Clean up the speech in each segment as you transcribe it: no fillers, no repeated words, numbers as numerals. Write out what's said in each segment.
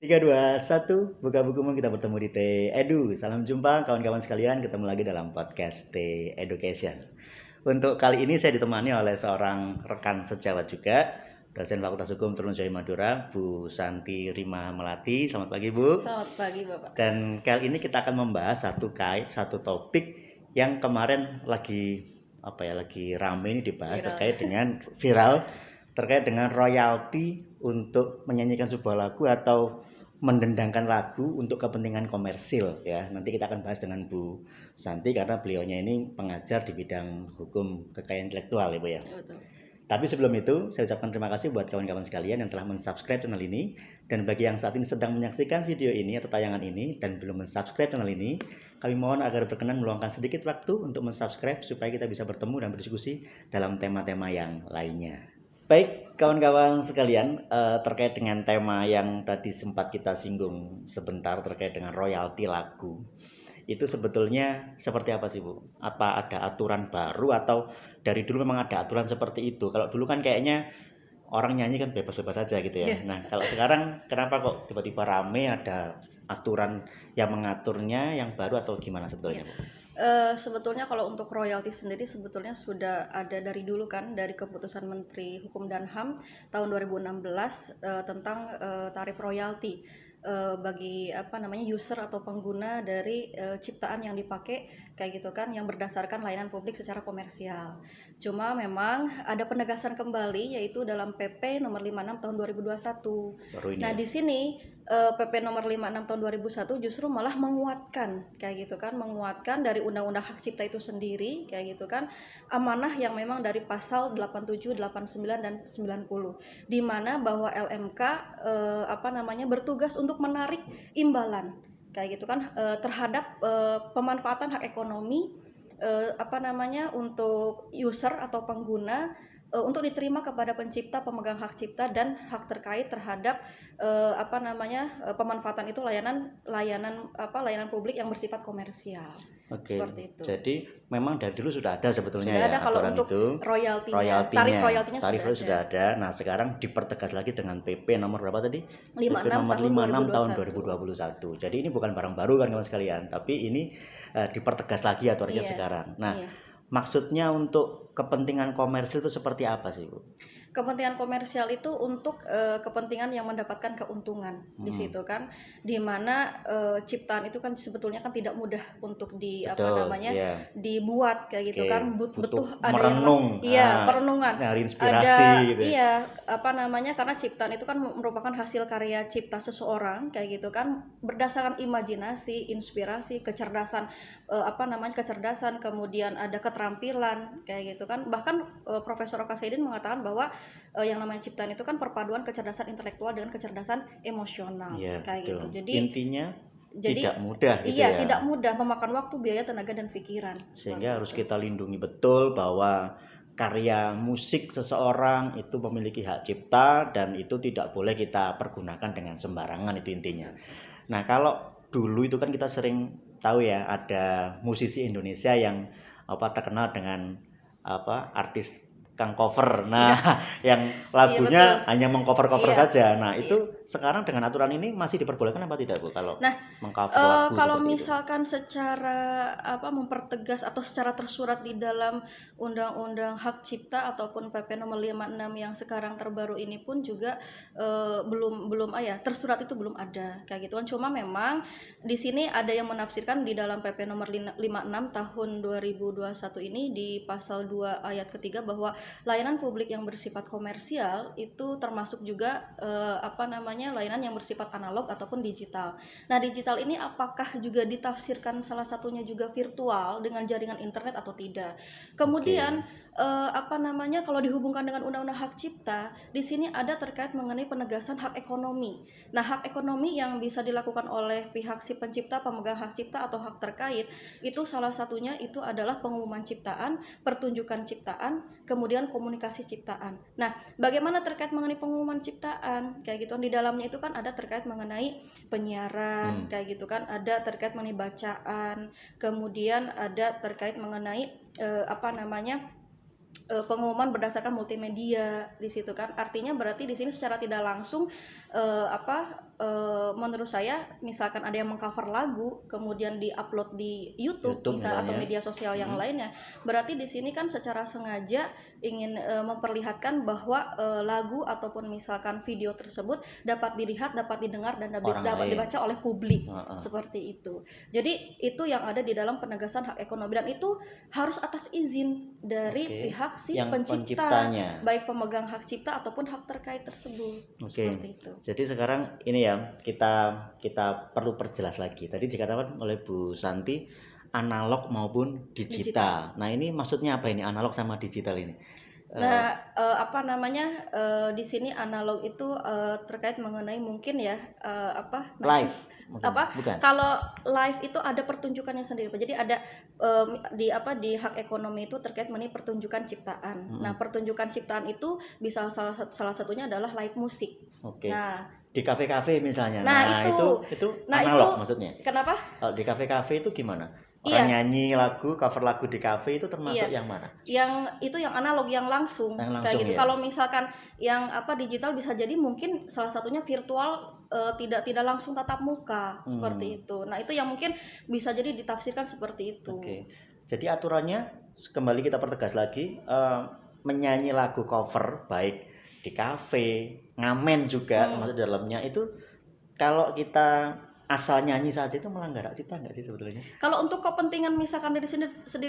Tiga, dua, satu, buka bukumu kita bertemu di T Edu. Salam jumpa kawan-kawan sekalian, ketemu lagi dalam podcast T Education. Untuk kali ini saya ditemani oleh seorang rekan sejawat juga, dosen Fakultas Hukum Trunjaya Madura, Bu Santi Rima Melati. Selamat pagi, Bu. Selamat pagi, Bapak. Dan kali ini kita akan membahas satu topik yang kemarin lagi rame ini dibahas Viral. terkait dengan viral terkait dengan royalti untuk menyanyikan sebuah lagu atau mendendangkan lagu untuk kepentingan komersil ya. Nanti kita akan bahas dengan Bu Santi karena beliaunya ini pengajar di bidang hukum kekayaan intelektual ya Bu ya. Betul. Tapi sebelum itu, saya ucapkan terima kasih buat kawan-kawan sekalian yang telah mensubscribe channel ini. Dan bagi yang saat ini sedang menyaksikan video ini atau tayangan ini dan belum mensubscribe channel ini, kami mohon agar berkenan meluangkan sedikit waktu untuk mensubscribe supaya kita bisa bertemu dan berdiskusi dalam tema-tema yang lainnya. Baik, kawan-kawan sekalian, terkait dengan tema yang tadi sempat kita singgung sebentar terkait dengan royalti lagu. Itu sebetulnya seperti apa sih, Bu? Apa ada aturan baru atau dari dulu memang ada aturan seperti itu? Kalau dulu kan kayaknya orang nyanyi kan bebas-bebas saja gitu ya. Yeah. Nah, kalau sekarang kenapa kok tiba-tiba rame ada aturan yang mengaturnya yang baru atau gimana sebetulnya, Bu? Sebetulnya kalau untuk royalti sendiri sebetulnya sudah ada dari dulu kan, dari keputusan Menteri Hukum dan HAM tahun 2016 tentang tarif royalti bagi user atau pengguna dari ciptaan yang dipakai kayak gitu kan, yang berdasarkan layanan publik secara komersial. Cuma memang ada penegasan kembali yaitu dalam PP nomor 56 tahun 2021. Baru ini Nah, ya. di sini PP nomor 56 tahun 2001 justru malah menguatkan kayak gitu kan, menguatkan dari Undang-Undang Hak Cipta itu sendiri kayak gitu kan, amanah yang memang dari pasal 87, 89 dan 90 di mana bahwa LMK bertugas untuk menarik imbalan kayak gitu kan terhadap pemanfaatan hak ekonomi untuk user atau pengguna untuk diterima kepada pencipta, pemegang hak cipta dan hak terkait terhadap pemanfaatan itu layanan publik yang bersifat komersial. Oke, Seperti itu. jadi memang dari dulu sudah ada sebetulnya Sudah ya ada kalau aturan untuk itu. royaltinya, tarif royaltinya Sudah ada. Nah, sekarang dipertegas lagi dengan PP nomor berapa tadi? 56 PP nomor tahun 56 tahun 2021. 2021. Jadi ini bukan barang baru kan kawan sekalian, tapi ini dipertegas lagi aturannya Iya, sekarang. Nah, iya. maksudnya untuk kepentingan komersil itu seperti apa sih, Bu? Kepentingan komersial itu untuk kepentingan yang mendapatkan keuntungan di situ kan, di mana ciptaan itu kan sebetulnya kan tidak mudah untuk Betul, iya. dibuat kayak gitu Oke, kan, butuh butuh ada yang merenung, perenungan, nyari inspirasi ada gitu ya. karena ciptaan itu kan merupakan hasil karya cipta seseorang kayak gitu kan, berdasarkan imajinasi, inspirasi, kecerdasan kecerdasan, kemudian ada keterampilan kayak gitu kan. Bahkan Profesor Okaseidin mengatakan bahwa yang namanya ciptaan itu kan perpaduan kecerdasan intelektual dengan kecerdasan emosional Iya, kayak betul. gitu. Intinya Jadi tidak mudah gitu iya, ya. tidak mudah, memakan waktu, biaya, tenaga dan pikiran. Sehingga harus Itu. kita lindungi betul bahwa karya musik seseorang itu memiliki hak cipta dan itu tidak boleh kita pergunakan dengan sembarangan, itu intinya. Nah, kalau dulu itu kan kita sering tahu ya ada musisi Indonesia yang terkenal dengan artis Kang cover. Nah, yang lagunya betul. hanya mengcover-cover Iya, saja. Nah, iya. itu sekarang dengan aturan ini masih diperbolehkan apa tidak, Bu? Kalau Nah, mengcover lagu kalau seperti itu. misalkan secara mempertegas atau secara tersurat di dalam Undang-Undang Hak Cipta ataupun PP nomor 56 yang sekarang terbaru ini pun juga belum tersurat itu belum ada kayak gitu kan. Cuma memang di sini ada yang menafsirkan di dalam PP nomor 56 tahun 2021 ini di pasal 2 ayat ketiga bahwa layanan publik yang bersifat komersial itu termasuk juga layanan yang bersifat analog ataupun digital. Nah, digital ini apakah juga ditafsirkan salah satunya juga virtual dengan jaringan internet atau tidak? Kemudian kalau dihubungkan dengan Undang-Undang Hak Cipta, di sini ada terkait mengenai penegasan hak ekonomi. Nah, hak ekonomi yang bisa dilakukan oleh pihak si pencipta, pemegang hak cipta atau hak terkait, itu salah satunya itu adalah pengumuman ciptaan, pertunjukan ciptaan, kemudian komunikasi ciptaan. Nah, bagaimana terkait mengenai pengumuman ciptaan? Kayak gitu di dalamnya itu kan ada terkait mengenai penyiaran kayak gitu kan, ada terkait mengenai bacaan, kemudian ada terkait mengenai pengumuman berdasarkan multimedia di situ kan. Artinya berarti di sini secara tidak langsung menurut saya misalkan ada yang mengcover lagu kemudian diupload di YouTube misalnya atau media sosial yang lainnya, berarti di sini kan secara sengaja ingin memperlihatkan bahwa lagu ataupun misalkan video tersebut dapat dilihat, dapat didengar dan dapat dibaca oleh publik seperti itu. Jadi itu yang ada di dalam penegasan hak ekonomi dan itu harus atas izin dari pihak si penciptanya, baik pemegang hak cipta ataupun hak terkait tersebut. Seperti itu. Jadi sekarang ini ya kita perlu perjelas lagi. Tadi dikatakan oleh Bu Santi analog maupun digital. Nah ini maksudnya apa ini analog sama digital ini? Nah, di sini analog itu terkait mengenai mungkin ya live. Bukan. Kalau live itu ada pertunjukannya sendiri. Jadi ada di hak ekonomi itu terkait mengenai pertunjukan ciptaan. Nah, pertunjukan ciptaan itu bisa salah satunya adalah live musik. Nah, di kafe-kafe misalnya. Nah, itu analog maksudnya. Kenapa? Kalau di kafe-kafe itu gimana? Orang nyanyi lagu, cover lagu di kafe itu termasuk yang mana? Yang analog, yang langsung kayak gitu. Kalau misalkan yang digital bisa jadi mungkin salah satunya virtual, tidak langsung tatap muka seperti itu. Nah, itu yang mungkin bisa jadi ditafsirkan seperti itu. Jadi aturannya kembali kita pertegas lagi, menyanyi lagu cover baik di kafe, ngamen juga termasuk dalamnya itu kalau kita asal nyanyi saja itu melanggar hak cipta nggak sih sebetulnya? Kalau untuk kepentingan misalkan dari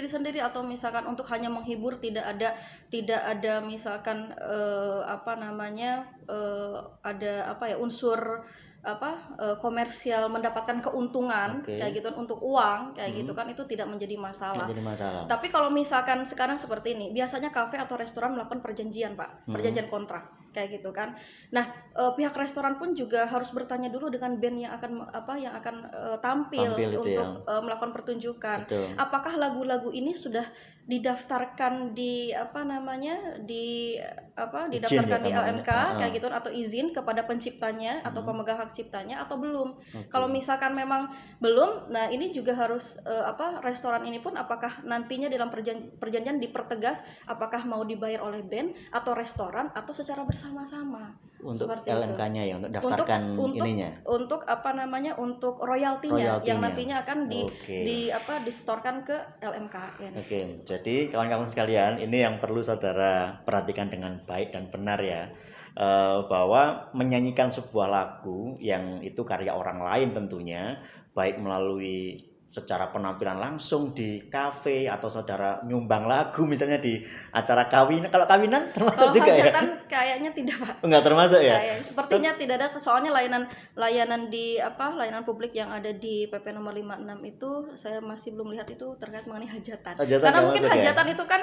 sendiri atau misalkan untuk hanya menghibur, tidak ada misalkan unsur komersial mendapatkan keuntungan kayak gitu untuk uang kayak gitu kan, itu tidak menjadi masalah. Tapi kalau misalkan sekarang seperti ini, biasanya kafe atau restoran melakukan perjanjian Pak, perjanjian kontrak kayak gitu kan. Nah, pihak restoran pun juga harus bertanya dulu dengan band yang akan tampil untuk melakukan pertunjukan. Betul. Apakah lagu-lagu ini sudah didaftarkan didaftarkan di LMK kayak gitu atau izin kepada penciptanya atau pemegang hak ciptanya atau belum. Kalau misalkan memang belum, nah ini juga harus restoran ini pun apakah nantinya dalam perjanjian dipertegas apakah mau dibayar oleh band atau restoran atau secara bersama-sama. Untuk LMK-nya ya, untuk daftarkan ininya. Untuk royaltinya yang nantinya akan disetorkan ke LMKN. Jadi kawan-kawan sekalian, ini yang perlu saudara perhatikan dengan baik dan benar ya, bahwa menyanyikan sebuah lagu yang itu karya orang lain tentunya, baik melalui secara penampilan langsung di kafe atau saudara nyumbang lagu misalnya di acara kawinan. Kalau kawinan termasuk juga ya? Kalau hajatan kayaknya tidak Pak. Enggak termasuk ya? Sepertinya tidak ada, soalnya layanan di layanan publik yang ada di PP nomor 56 itu saya masih belum lihat itu terkait mengenai hajatan. Karena mungkin hajatan itu kan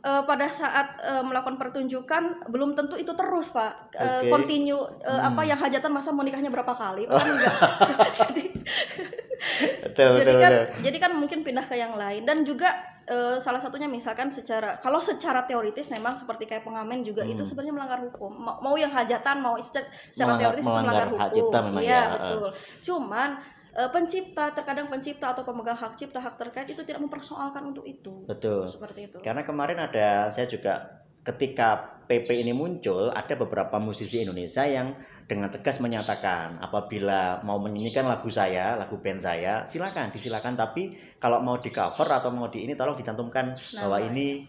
pada saat melakukan pertunjukan belum tentu itu terus Pak, continue yang hajatan masa mau nikahnya berapa kali kan enggak. Jadi kan mungkin pindah ke yang lain. Dan juga salah satunya misalkan kalau secara teoritis memang seperti kayak pengamen juga itu sebenarnya melanggar hukum. Mau yang hajatan mau secara teoritis itu melanggar hukum. Iya betul. Cuman terkadang pencipta atau pemegang hak cipta, hak terkait itu tidak mempersoalkan untuk itu. Betul. Seperti itu. Karena kemarin saya juga ketika PP ini muncul, ada beberapa musisi Indonesia yang dengan tegas menyatakan apabila mau menyanyikan lagu band saya, silakan, tapi kalau mau di cover atau mau di ini tolong dicantumkan bahwa ini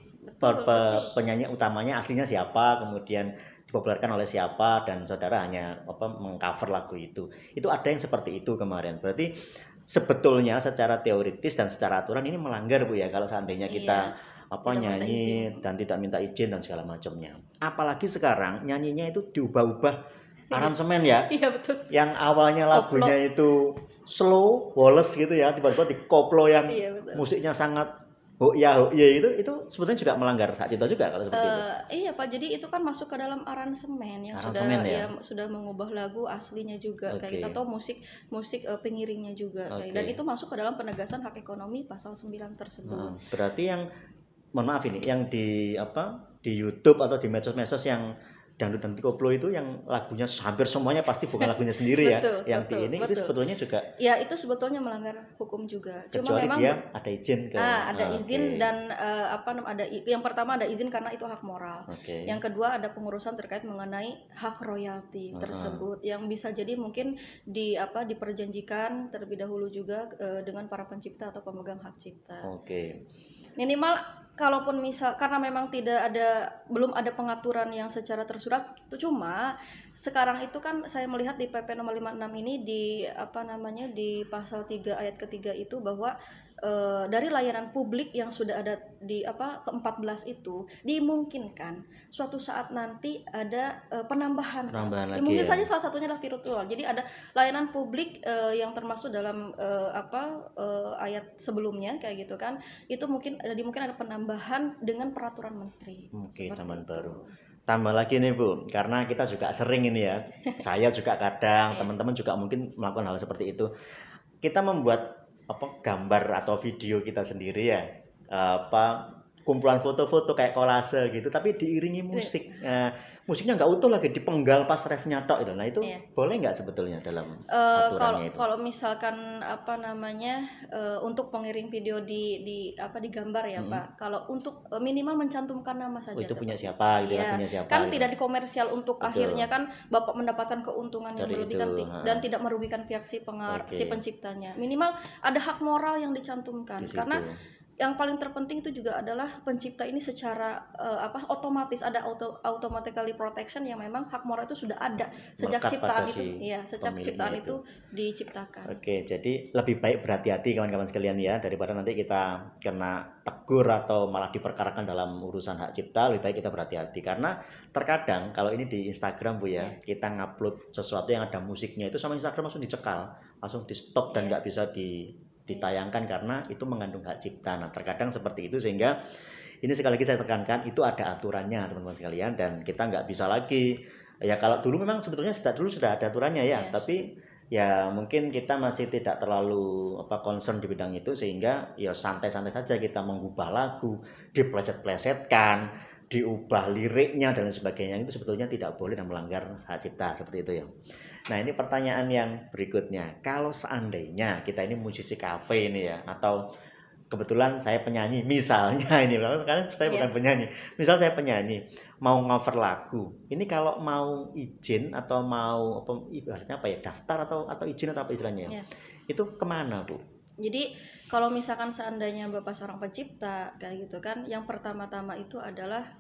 penyanyi utamanya aslinya siapa, kemudian dipopulerkan oleh siapa, dan saudara hanya mengcover lagu itu. Itu ada yang seperti itu kemarin. Berarti sebetulnya secara teoritis dan secara aturan ini melanggar Bu ya, kalau seandainya kita nyanyi dan tidak minta izin dan segala macamnya. Apalagi sekarang nyanyinya itu diubah-ubah aransemen ya. Iya betul. Yang awalnya lagunya itu slow, woles gitu ya, tiba-tiba dikoplo yang musiknya sangat itu sebetulnya juga melanggar hak cipta juga kalau seperti itu. Iya Pak, jadi itu kan masuk ke dalam aransemen yang sudah mengubah lagu aslinya juga kayak gitu, atau musik pengiringnya juga dan itu masuk ke dalam penegasan hak ekonomi pasal 9 tersebut. Berarti yang mohon maaf ini yang di YouTube atau di medsos-medsos yang dangdut dan koplo itu yang lagunya hampir semuanya pasti bukan lagunya sendiri ya. Betul, Yang betul, di ini itu betul. sebetulnya juga Ya itu sebetulnya melanggar hukum juga. Cuma kecuali memang dia ada izin ke ada oke. izin dan yang pertama ada izin karena itu hak moral. Oke. Yang kedua ada pengurusan terkait mengenai hak royalti tersebut yang bisa jadi mungkin diperjanjikan terlebih dahulu juga dengan para pencipta atau pemegang hak cipta. Oke. Minimal kalaupun misal karena memang belum ada pengaturan yang secara tersurat, cuma sekarang itu kan saya melihat di PP nomor 56 ini di pasal 3 ayat ketiga itu bahwa dari layanan publik yang sudah ada di ke-14 itu dimungkinkan suatu saat nanti ada penambahan Penambahan lagi mungkin ya. saja salah satunya adalah virtual. Jadi ada layanan publik yang termasuk dalam ayat sebelumnya kayak gitu kan, itu mungkin ada penambahan dengan peraturan menteri. Oke, Seperti zaman itu. baru. Tambah lagi nih Bu, karena kita juga sering ini ya, saya juga kadang, Iya. teman-teman juga mungkin melakukan hal seperti itu. Kita membuat gambar atau video kita sendiri ya, kumpulan foto-foto kayak kolase gitu, tapi diiringi musik. Musiknya nggak utuh lagi, dipenggal pas refnya tok itu. Nah itu Iya. boleh nggak sebetulnya dalam aturannya itu? Kalau misalkan untuk pengiring video di gambar ya Pak, kalau untuk minimal mencantumkan nama saja. Oh itu punya tetap. siapa gitu, Iya. lagunya siapa Kan gitu. tidak dikomersial untuk Betul. akhirnya kan Bapak mendapatkan keuntungan yang Dari berlebih itu, dan tidak merugikan pihak si penciptanya. Minimal ada hak moral yang dicantumkan di situ. karena yang paling terpenting itu juga adalah pencipta ini secara otomatis ada automatically protection yang memang hak moral itu sudah ada sejak Melekat ciptaan pada itu, si sejak pemiliknya ciptaan itu. itu diciptakan. Oke, jadi lebih baik berhati-hati kawan-kawan sekalian ya, daripada nanti kita kena tegur atau malah diperkarakan dalam urusan hak cipta. Lebih baik kita berhati-hati karena terkadang kalau ini di Instagram Bu ya, kita ngupload sesuatu yang ada musiknya itu sama Instagram langsung dicekal, langsung di stop dan nggak bisa ditayangkan karena itu mengandung hak cipta. Nah terkadang seperti itu, sehingga ini sekali lagi saya tekankan itu ada aturannya teman-teman sekalian, dan kita nggak bisa lagi ya, kalau dulu memang sebetulnya dulu sudah ada aturannya ya, tapi ya mungkin kita masih tidak terlalu concern di bidang itu, sehingga ya santai-santai saja kita mengubah lagu, dipleset-plesetkan, diubah liriknya dan sebagainya. Itu sebetulnya tidak boleh dan melanggar hak cipta seperti itu ya. Nah ini pertanyaan yang berikutnya, kalau seandainya kita ini musisi kafe ini ya, atau kebetulan saya penyanyi misalnya ini, sekarang saya bukan penyanyi, misal saya penyanyi mau cover lagu, ini kalau mau izin atau mau ibaratnya daftar atau izin atau apa istilahnya, itu kemana Bu? Jadi kalau misalkan seandainya Bapak seorang pencipta kayak gitu kan, yang pertama-tama itu adalah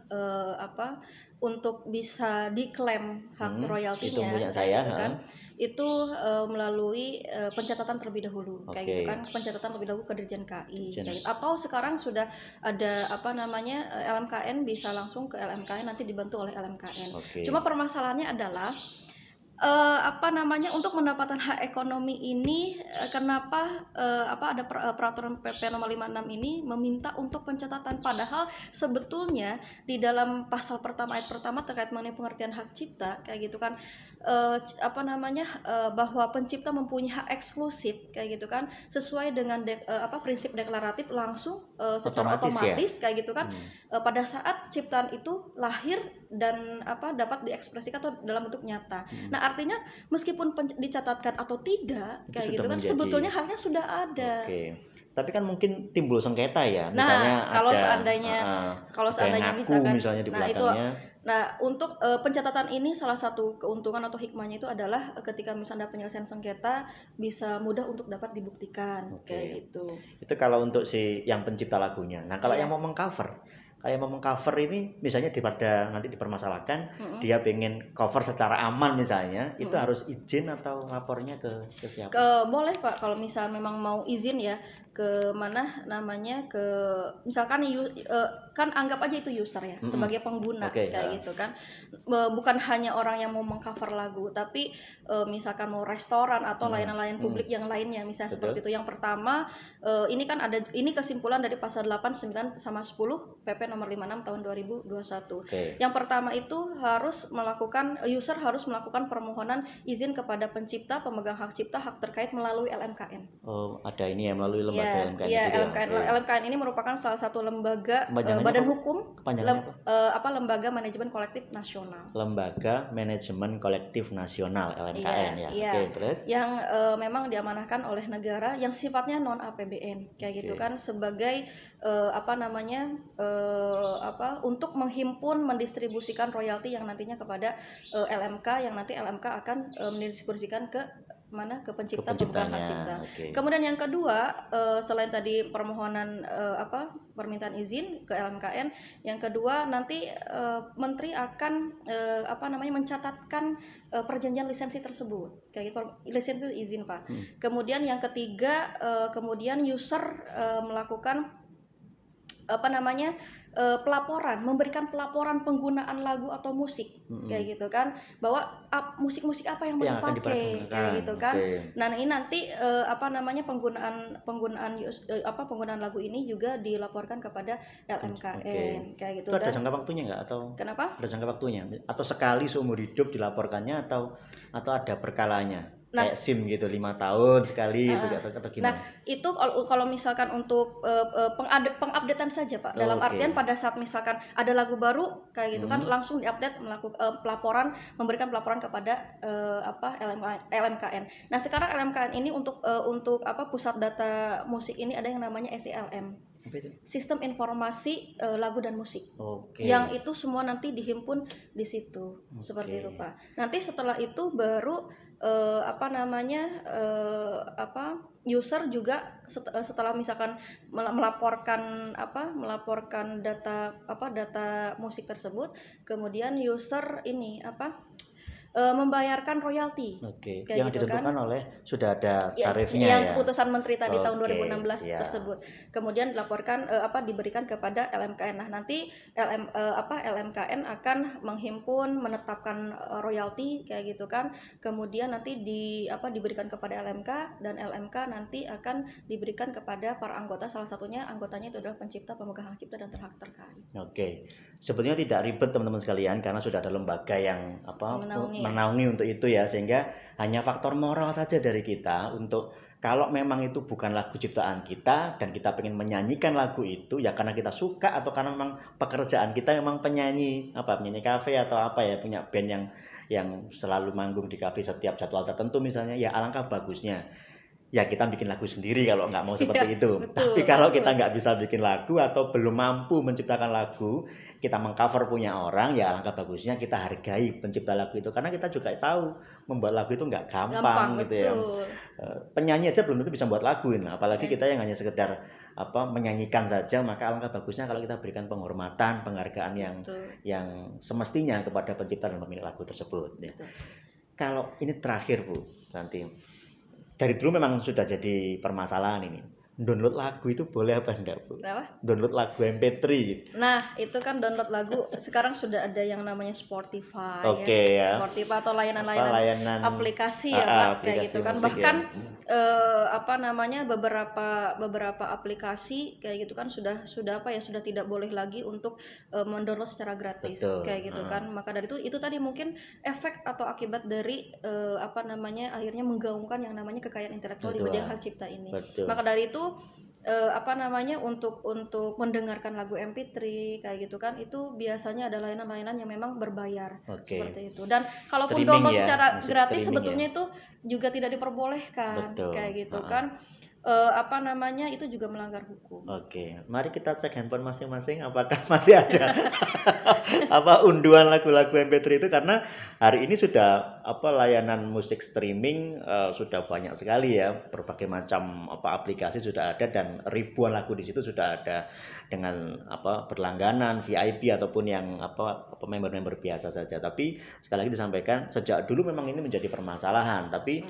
untuk bisa diklaim hak royaltinya itu punya saya, gitu kan, itu melalui pencatatan terlebih dahulu kayak gitu kan, pencatatan terlebih dahulu ke Dirjen KI kayak gitu. Atau sekarang sudah ada LMKN, bisa langsung ke LMKN, nanti dibantu oleh LMKN. Cuma permasalahannya adalah untuk mendapatkan hak ekonomi ini kenapa ada peraturan PP nomor 56 ini meminta untuk pencatatan, padahal sebetulnya di dalam pasal pertama ayat pertama terkait mengenai pengertian hak cipta kayak gitu kan, bahwa pencipta mempunyai hak eksklusif kayak gitu kan, sesuai dengan prinsip deklaratif langsung secara otomatis kayak gitu kan, pada saat ciptaan itu lahir dan dapat diekspresikan atau dalam bentuk nyata. Nah artinya meskipun dicatatkan atau tidak kayak gitu kan, sebetulnya haknya sudah ada. Tapi kan mungkin timbul sengketa ya, misalnya kalau ada seandainya misalnya di belakangnya. Untuk pencatatan ini salah satu keuntungan atau hikmahnya itu adalah ketika misalnya penyelesaian sengketa bisa mudah untuk dapat dibuktikan kayak gitu. Itu kalau untuk si yang pencipta lagunya. Nah kalau yang mau mengcover, ini misalnya daripada nanti dipermasalahkan, dia pengen cover secara aman misalnya, itu harus izin atau lapornya ke siapa? Boleh Pak, kalau misal memang mau izin ya, ke mana namanya, ke misalkan kan anggap aja itu user ya, sebagai pengguna kayak gitu kan, bukan hanya orang yang mau mengcover lagu, tapi misalkan mau restoran atau layanan-layanan publik yang lainnya misalnya. Seperti itu. Yang pertama, ini kan ini kesimpulan dari pasal 8, 9 sama 10 PP nomor 56 tahun 2021. Yang pertama itu user harus melakukan permohonan izin kepada pencipta, pemegang hak cipta, hak terkait melalui LMKN. Oh, ada ini ya, melalui lembaga LMKN. Iya, LMKN. LMKN ini merupakan salah satu lembaga badan apa? hukum Kepanjangannya apa? Lembaga Manajemen Kolektif Nasional. Lembaga Manajemen Kolektif Nasional LMKN ya. Iya. Oke, terus? Yang memang diamanahkan oleh negara yang sifatnya non APBN kayak gitu Oke. kan, sebagai untuk menghimpun mendistribusikan royalti yang nantinya kepada LMK, yang nanti LMK akan mendistribusikan ke mana, ke pencipta pemegang hak cipta. Oke. Kemudian yang kedua, selain tadi permohonan permintaan izin ke LMKN, yang kedua nanti menteri akan mencatatkan perjanjian lisensi tersebut kayak gitu. Lisensi itu izin, Pak. Kemudian yang ketiga, kemudian user melakukan pelaporan, memberikan pelaporan penggunaan lagu atau musik kayak gitu kan, bahwa musik-musik apa yang mau dipakai kayak gitu kan. Nah, ini nanti penggunaan lagu ini juga dilaporkan kepada LMKN kayak gitu. Itu ada jangka waktunya nggak, atau kenapa? Ada jangka waktunya atau sekali seumur hidup dilaporkannya, atau ada perkalanya? Kayak SIM gitu, 5 tahun sekali itu atau gimana? Nah, itu kalau misalkan untuk pengupdatean saja, Pak. Dalam artian pada saat misalkan ada lagu baru kayak gitu kan, langsung diupdate, melakukan memberikan pelaporan kepada LMKN. Nah, sekarang LMKN ini untuk pusat data musik ini ada yang namanya SILM. Sistem Informasi Lagu dan Musik. Yang itu semua nanti dihimpun di situ. Seperti itu, Pak. Nanti setelah itu baru user juga setelah misalkan melaporkan data musik tersebut, kemudian user ini membayarkan royalti. Yang gitu ditentukan kan, oleh sudah ada tarifnya yang putusan menteri tadi tahun 2016 siap. tersebut. Kemudian dilaporkan diberikan kepada LMKN. Nah, nanti LMKN akan menghimpun, menetapkan royalti kayak gitu kan. Kemudian nanti diberikan kepada LMK, dan LMK nanti akan diberikan kepada para anggota, salah satunya anggotanya itu adalah pencipta, pemegang hak cipta dan hak terkait. Sebetulnya tidak ribet teman-teman sekalian, karena sudah ada lembaga yang menaungi untuk itu ya, sehingga hanya faktor moral saja dari kita untuk kalau memang itu bukan lagu ciptaan kita dan kita pengen menyanyikan lagu itu ya karena kita suka, atau karena memang pekerjaan kita memang penyanyi kafe atau punya band yang selalu manggung di kafe setiap jadwal tertentu misalnya, ya alangkah bagusnya ya kita bikin lagu sendiri kalau nggak mau seperti itu. Tapi kalau kita nggak bisa bikin lagu atau belum mampu menciptakan lagu, kita mengcover punya orang, ya alangkah bagusnya kita hargai pencipta lagu itu, karena kita juga tahu membuat lagu itu nggak gampang gitu ya. Penyanyi aja belum tentu bisa membuat lagu, apalagi kita yang hanya sekedar menyanyikan saja. Maka alangkah bagusnya kalau kita berikan penghormatan, penghargaan yang semestinya kepada pencipta dan pemilik lagu tersebut ya. Kalau ini terakhir Bu Santi, dari dulu memang sudah jadi permasalahan ini. Download lagu itu boleh apa enggak, Bu? Kenapa? Download lagu MP3. Nah, itu kan download lagu sekarang sudah ada yang namanya Spotify ya. Spotify atau layanan aplikasi ya, Pak, kayak gitu kan. Bahkan beberapa aplikasi kayak gitu kan sudah tidak boleh lagi untuk mendownload secara gratis. Kayak gitu kan. Maka dari itu tadi mungkin efek atau akibat dari akhirnya menggaungkan yang namanya kekayaan intelektual di bidang hak cipta ini. Maka dari itu untuk mendengarkan lagu MP3 kayak gitu kan, itu biasanya ada layanan-layanan yang memang berbayar seperti itu. Dan kalaupun download secara gratis sebetulnya itu juga tidak diperbolehkan kayak gitu kan. Itu juga melanggar hukum. Mari kita cek handphone masing-masing apakah masih ada unduhan lagu-lagu MP3 itu, karena hari ini sudah layanan musik streaming sudah banyak sekali ya, berbagai macam aplikasi sudah ada, dan ribuan lagu di situ sudah ada dengan berlangganan VIP ataupun yang member-member biasa saja. Tapi sekali lagi disampaikan, sejak dulu memang ini menjadi permasalahan, tapi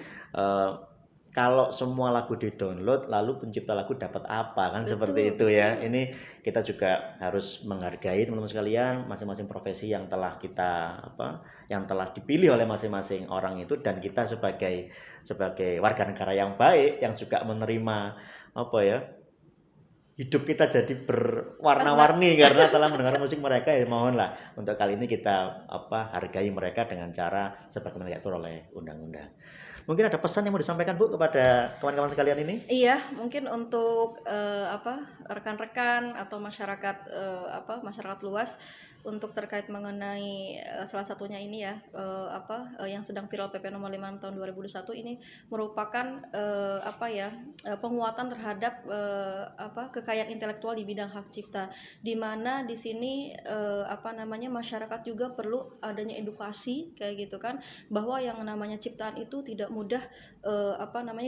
kalau semua lagu di-download, lalu pencipta lagu dapat apa kan? Seperti itu ya. Ini kita juga harus menghargai teman-teman sekalian, masing-masing profesi yang telah kita yang telah dipilih oleh masing-masing orang itu, dan kita sebagai warga negara yang baik yang juga menerima hidup kita jadi berwarna-warni karena telah mendengar musik mereka, ya mohonlah untuk kali ini kita hargai mereka dengan cara sebagaimana diatur oleh undang-undang. Mungkin ada pesan yang mau disampaikan Bu kepada kawan-kawan sekalian ini? Iya, mungkin untuk rekan-rekan atau masyarakat masyarakat luas untuk terkait mengenai salah satunya ini ya yang sedang viral PP nomor 56 tahun 2021 ini merupakan penguatan terhadap kekayaan intelektual di bidang hak cipta, di mana di sini masyarakat juga perlu adanya edukasi kayak gitu kan, bahwa yang namanya ciptaan itu tidak mudah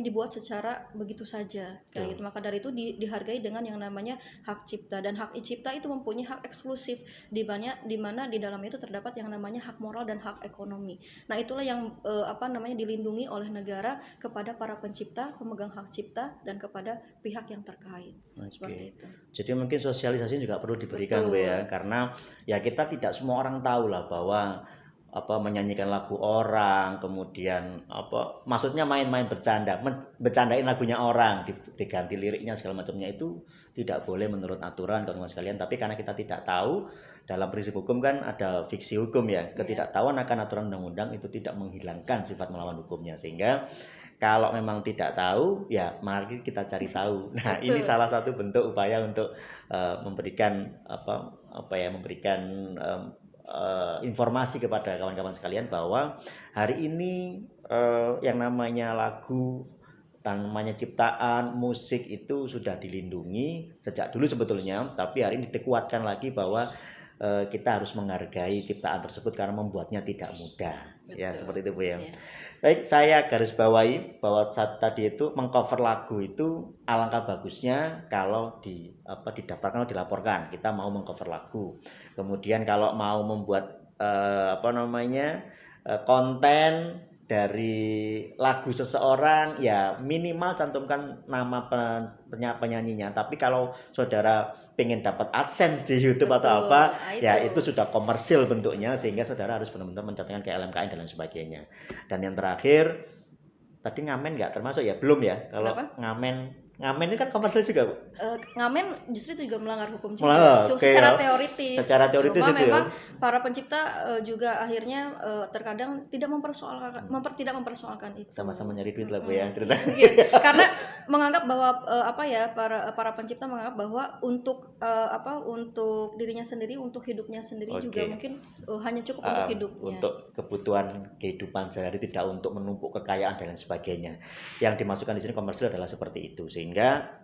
dibuat secara begitu saja kayak gitu. Maka dari itu dihargai dengan yang namanya hak cipta, dan hak cipta itu mempunyai hak eksklusif di mana di dalamnya itu terdapat yang namanya hak moral dan hak ekonomi. Nah, itulah yang dilindungi oleh negara kepada para pencipta, pemegang hak cipta, dan kepada pihak yang terkait. Seperti itu. Jadi mungkin sosialisasi juga perlu diberikan Bu ya, karena ya kita tidak semua orang tahu lah bahwa menyanyikan lagu orang, kemudian maksudnya main-main bercandain lagunya orang, diganti liriknya segala macamnya, itu tidak boleh menurut aturan kawan-kawan sekalian. Tapi karena kita tidak tahu, dalam prinsip hukum kan ada fiksi hukum ya, ketidaktahuan akan aturan undang-undang itu tidak menghilangkan sifat melawan hukumnya, sehingga kalau memang tidak tahu ya mari kita cari tahu. Nah, ini salah satu bentuk upaya untuk memberikan informasi kepada kawan-kawan sekalian bahwa hari ini yang namanya lagu, namanya ciptaan musik itu sudah dilindungi sejak dulu sebetulnya, tapi hari ini dikuatkan lagi bahwa kita harus menghargai ciptaan tersebut karena membuatnya tidak mudah. Betul. Ya seperti itu Bu ya. Baik, saya garis bawahi bahwa saat tadi itu mengcover lagu itu alangkah bagusnya kalau didaftarkan atau dilaporkan kita mau mengcover lagu. Kemudian kalau mau membuat konten dari lagu seseorang ya minimal cantumkan nama penyanyinya. Tapi kalau saudara pengen dapat AdSense di YouTube atau apa, ya itu sudah komersil bentuknya, sehingga saudara harus benar-benar mencantumkan ke LMKN dan lain sebagainya. Dan yang terakhir, tadi ngamen nggak termasuk ya? Belum ya? Kalau ngamen ini kan komersil juga Bu? Ngamen justru itu juga melanggar hukum juga, secara teoritis. Secara teoritis cuma itu memang ya, para pencipta juga akhirnya terkadang tidak mempersoalkan itu. Sama-sama nyari duit lah Bu ya cerita. Karena menganggap bahwa para pencipta menganggap bahwa untuk dirinya sendiri, untuk hidupnya sendiri juga mungkin hanya cukup untuk hidupnya. Untuk kebutuhan kehidupan sehari, tidak untuk menumpuk kekayaan dan lain sebagainya. Yang dimasukkan di sini komersil adalah seperti itu. Sehingga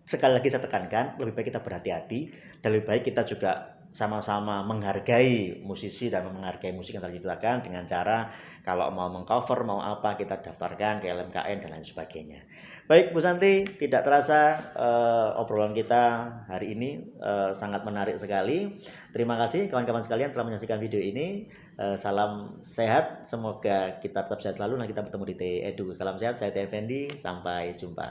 sekali lagi saya tekankan, lebih baik kita berhati-hati dan lebih baik kita juga sama-sama menghargai musisi dan menghargai musik yang telah diciptakan dengan cara kalau mau mengcover mau apa kita daftarkan ke LMKN dan lain sebagainya. Baik Bu Santi, tidak terasa obrolan kita hari ini sangat menarik sekali. Terima kasih kawan-kawan sekalian telah menyaksikan video ini. Salam sehat, semoga kita tetap sehat selalu dan kita bertemu di TE Edu. Salam sehat, saya T Effendi, sampai jumpa.